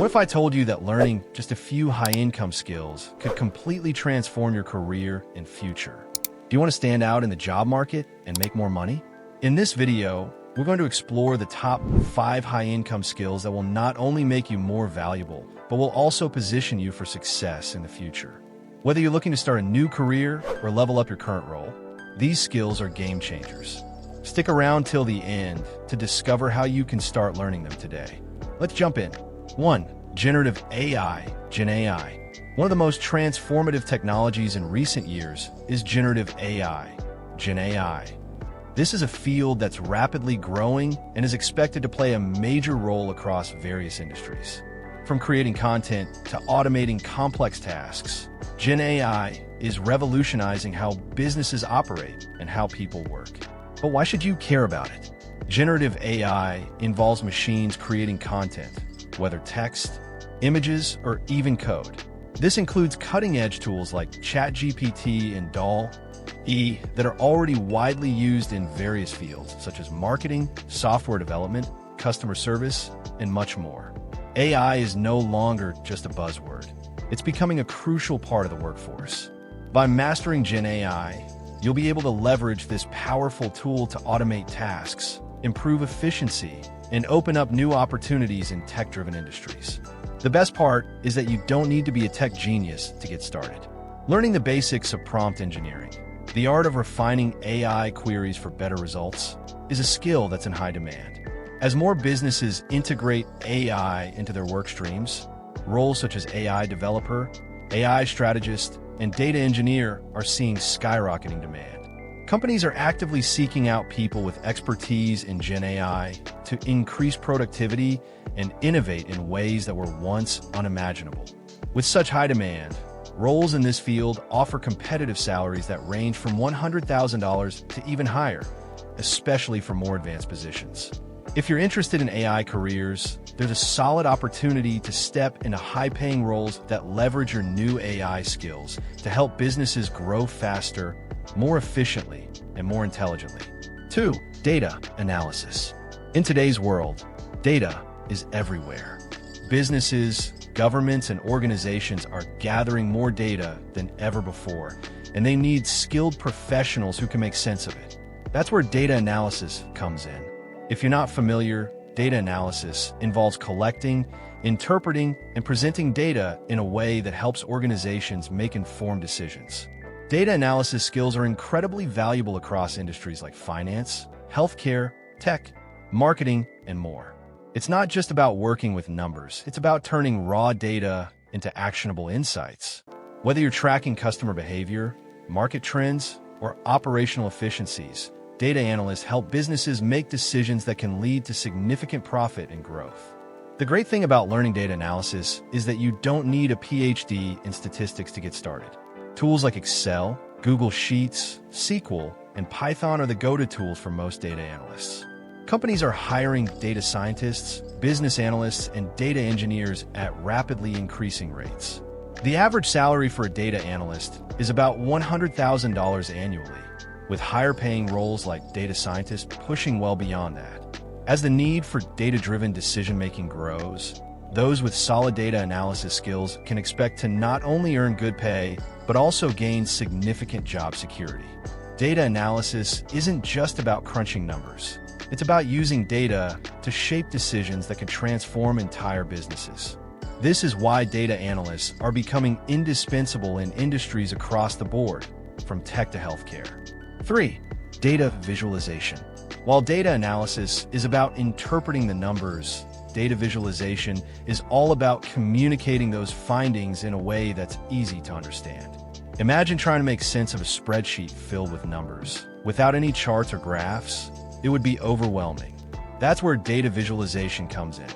What if I told you that learning just a few high-income skills could completely transform your career and future? Do you want to stand out in the job market and make more money? In this video, we're going to explore the top 5 high-income skills that will not only make you more valuable, but will also position you for success in the future. Whether you're looking to start a new career or level up your current role, these skills are game changers. Stick around till the end to discover how you can start learning them today. Let's jump in. 1. Generative AI, Gen AI. One of the most transformative technologies in recent years is generative AI, Gen AI. This is a field that's rapidly growing and is expected to play a major role across various industries. From creating content to automating complex tasks, Gen AI is revolutionizing how businesses operate and how people work. But why should you care about it? Generative AI involves machines creating content, whether text, images, or even code. This includes cutting-edge tools like ChatGPT and DALL-E that are already widely used in various fields, such as marketing, software development, customer service, and much more. AI is no longer just a buzzword. It's becoming a crucial part of the workforce. By mastering Gen AI, you'll be able to leverage this powerful tool to automate tasks, improve efficiency, and open up new opportunities in tech-driven industries. The best part is that you don't need to be a tech genius to get started. Learning the basics of prompt engineering, the art of refining AI queries for better results, is a skill that's in high demand. As more businesses integrate AI into their work streams, roles such as AI developer, AI strategist, and data engineer are seeing skyrocketing demand. Companies are actively seeking out people with expertise in Gen AI to increase productivity and innovate in ways that were once unimaginable. With such high demand, roles in this field offer competitive salaries that range from $100,000 to even higher, especially for more advanced positions. If you're interested in AI careers, there's a solid opportunity to step into high-paying roles that leverage your new AI skills to help businesses grow faster, more efficiently, and more intelligently. 2. Data analysis. In today's world, data is everywhere. Businesses, governments, and organizations are gathering more data than ever before, and they need skilled professionals who can make sense of it. That's where data analysis comes in. If you're not familiar, data analysis involves collecting, interpreting, and presenting data in a way that helps organizations make informed decisions. Data analysis skills are incredibly valuable across industries like finance, healthcare, tech, marketing, and more. It's not just about working with numbers, it's about turning raw data into actionable insights. Whether you're tracking customer behavior, market trends, or operational efficiencies, data analysts help businesses make decisions that can lead to significant profit and growth. The great thing about learning data analysis is that you don't need a PhD in statistics to get started. Tools like Excel, Google Sheets, SQL, and Python are the go-to tools for most data analysts. Companies are hiring data scientists, business analysts, and data engineers at rapidly increasing rates. The average salary for a data analyst is about $100,000 annually, with higher-paying roles like data scientist pushing well beyond that. As the need for data-driven decision-making grows, those with solid data analysis skills can expect to not only earn good pay, but also gain significant job security. Data analysis isn't just about crunching numbers. It's about using data to shape decisions that can transform entire businesses. This is why data analysts are becoming indispensable in industries across the board, from tech to healthcare. 3. Data visualization. While data analysis is about interpreting the numbers, data visualization is all about communicating those findings in a way that's easy to understand. Imagine trying to make sense of a spreadsheet filled with numbers. Without any charts or graphs, it would be overwhelming. That's where data visualization comes in.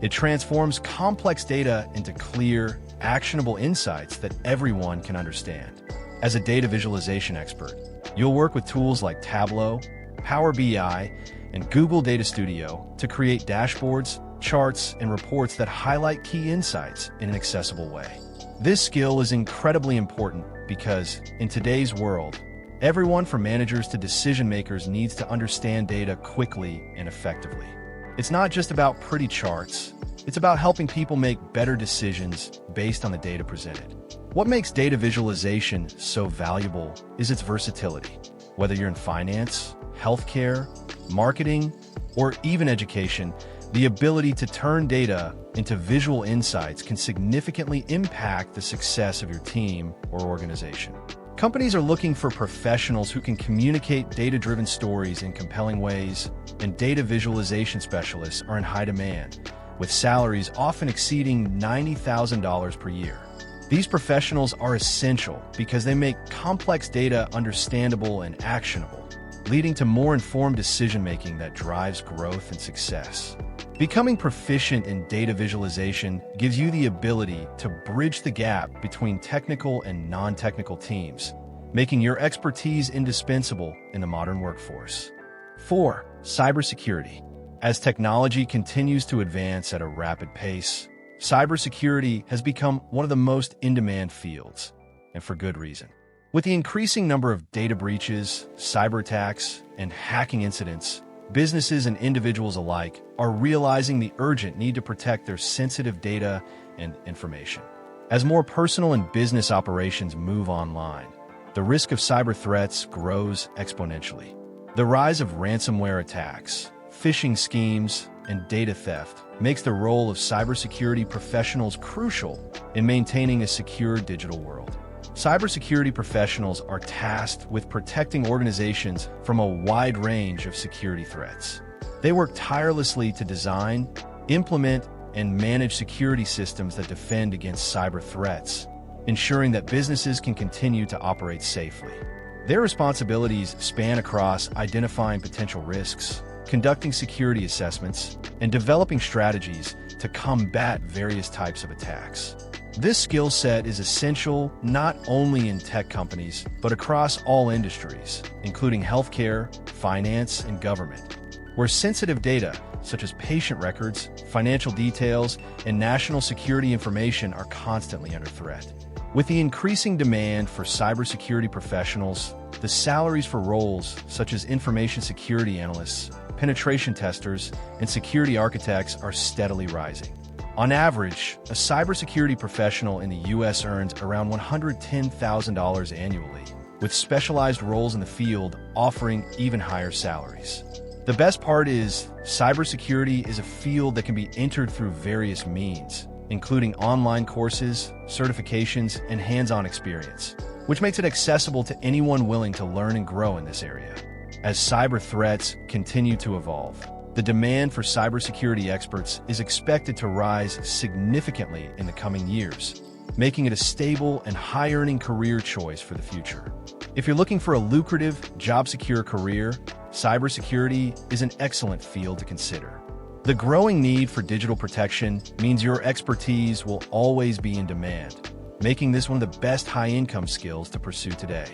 It transforms complex data into clear, actionable insights that everyone can understand. As a data visualization expert, you'll work with tools like Tableau, Power BI, and Google Data Studio to create dashboards, charts, and reports that highlight key insights in an accessible way. This skill is incredibly important because, in today's world, everyone from managers to decision makers needs to understand data quickly and effectively. It's not just about pretty charts. It's about helping people make better decisions based on the data presented. What makes data visualization so valuable is its versatility. Whether you're in finance, healthcare, marketing, or even education, the ability to turn data into visual insights can significantly impact the success of your team or organization. Companies are looking for professionals who can communicate data-driven stories in compelling ways, and data visualization specialists are in high demand, with salaries often exceeding $90,000 per year. These professionals are essential because they make complex data understandable and actionable, leading to more informed decision-making that drives growth and success. Becoming proficient in data visualization gives you the ability to bridge the gap between technical and non-technical teams, making your expertise indispensable in the modern workforce. 4. Cybersecurity. As technology continues to advance at a rapid pace, cybersecurity has become one of the most in-demand fields, and for good reason. With the increasing number of data breaches, cyber attacks, and hacking incidents, businesses and individuals alike are realizing the urgent need to protect their sensitive data and information. As more personal and business operations move online, the risk of cyber threats grows exponentially. The rise of ransomware attacks, phishing schemes, and data theft makes the role of cybersecurity professionals crucial in maintaining a secure digital world. Cybersecurity professionals are tasked with protecting organizations from a wide range of security threats. They work tirelessly to design, implement, and manage security systems that defend against cyber threats, ensuring that businesses can continue to operate safely. Their responsibilities span across identifying potential risks, conducting security assessments, and developing strategies to combat various types of attacks. This skill set is essential not only in tech companies, but across all industries, including healthcare, finance, and government, where sensitive data, such as patient records, financial details, and national security information are constantly under threat. With the increasing demand for cybersecurity professionals, the salaries for roles such as information security analysts, penetration testers, and security architects are steadily rising. On average, a cybersecurity professional in the U.S. earns around $110,000 annually, with specialized roles in the field offering even higher salaries. The best part is, cybersecurity is a field that can be entered through various means, including online courses, certifications, and hands-on experience, which makes it accessible to anyone willing to learn and grow in this area. As cyber threats continue to evolve, the demand for cybersecurity experts is expected to rise significantly in the coming years, making it a stable and high-earning career choice for the future. If you're looking for a lucrative, job-secure career, cybersecurity is an excellent field to consider. The growing need for digital protection means your expertise will always be in demand, making this one of the best high-income skills to pursue today.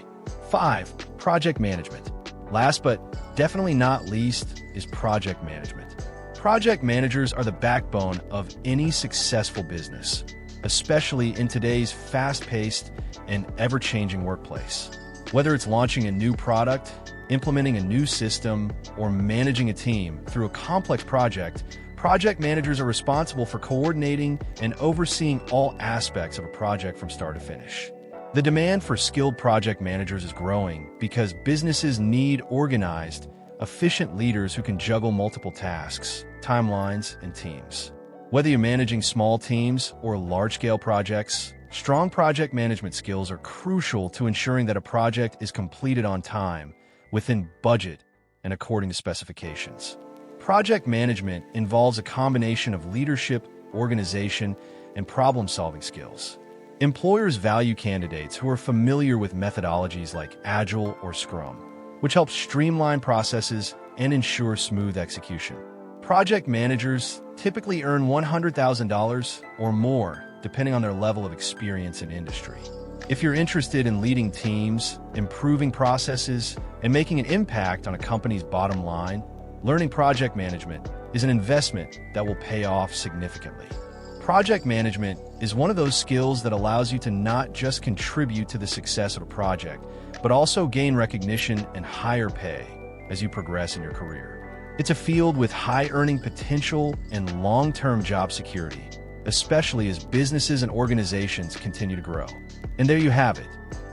5. Project management. Last but definitely not least is project management. Project managers are the backbone of any successful business, especially in today's fast-paced and ever-changing workplace. Whether it's launching a new product, implementing a new system, or managing a team through a complex project, project managers are responsible for coordinating and overseeing all aspects of a project from start to finish. The demand for skilled project managers is growing because businesses need organized, efficient leaders who can juggle multiple tasks, timelines, and teams. Whether you're managing small teams or large-scale projects, strong project management skills are crucial to ensuring that a project is completed on time, within budget, and according to specifications. Project management involves a combination of leadership, organization, and problem-solving skills. Employers value candidates who are familiar with methodologies like Agile or Scrum, which helps streamline processes and ensure smooth execution. Project managers typically earn $100,000 or more, depending on their level of experience in industry. If you're interested in leading teams, improving processes, and making an impact on a company's bottom line, learning project management is an investment that will pay off significantly. Project management is one of those skills that allows you to not just contribute to the success of a project, but also gain recognition and higher pay as you progress in your career. It's a field with high earning potential and long-term job security, especially as businesses and organizations continue to grow. And there you have it,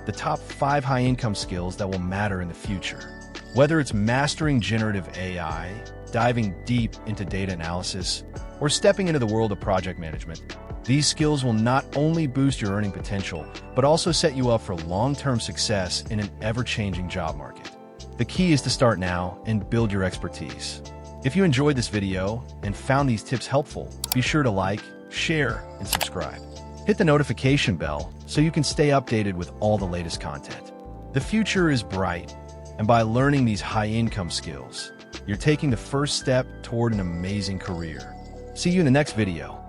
the top 5 high-income skills that will matter in the future. Whether it's mastering generative AI, diving deep into data analysis, or stepping into the world of project management, these skills will not only boost your earning potential, but also set you up for long-term success in an ever-changing job market. The key is to start now and build your expertise. If you enjoyed this video and found these tips helpful, be sure to like, share, and subscribe. Hit the notification bell so you can stay updated with all the latest content. The future is bright, and by learning these high-income skills, you're taking the first step toward an amazing career. See you in the next video.